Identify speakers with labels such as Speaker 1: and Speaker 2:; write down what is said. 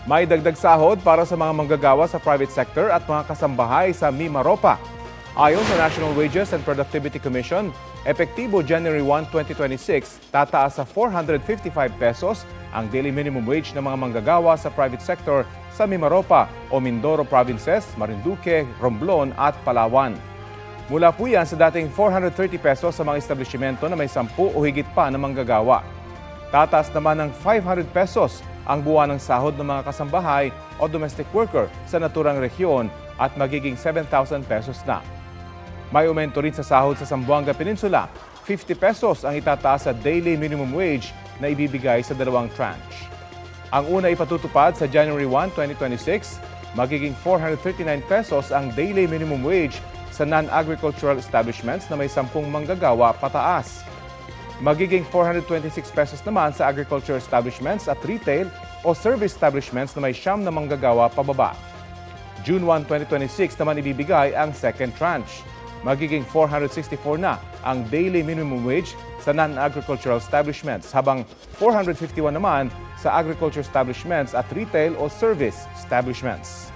Speaker 1: May dagdag sahod para sa mga manggagawa sa private sector at mga kasambahay sa Mimaropa. Ayon sa National Wages and Productivity Commission, epektibo January 1, 2026, tataas sa 455 pesos ang daily minimum wage ng mga manggagawa sa private sector sa Mimaropa o Mindoro provinces, Marinduque, Romblon at Palawan. Mula po yan sa dating 430 pesos sa mga establishmento na may 10 o higit pa na manggagawa. Tataas naman ng 500 pesos ang buwan ng sahod ng mga kasambahay o domestic worker sa naturang rehiyon at magiging 7,000 pesos na. May aumento rin sa sahod sa Zamboanga Peninsula. 50 pesos ang itataas sa daily minimum wage na ibibigay sa dalawang tranche. Ang una ipatutupad sa January 1, 2026, magiging 439 pesos ang daily minimum wage sa non-agricultural establishments na may 10 manggagawa pataas. Magiging 426 pesos naman sa agriculture establishments at retail o service establishments na may 9 na manggagawa pababa. June 1, 2026 naman ibibigay ang second tranche. Magiging 464 na ang daily minimum wage sa non-agricultural establishments habang 451 naman sa agriculture establishments at retail o service establishments.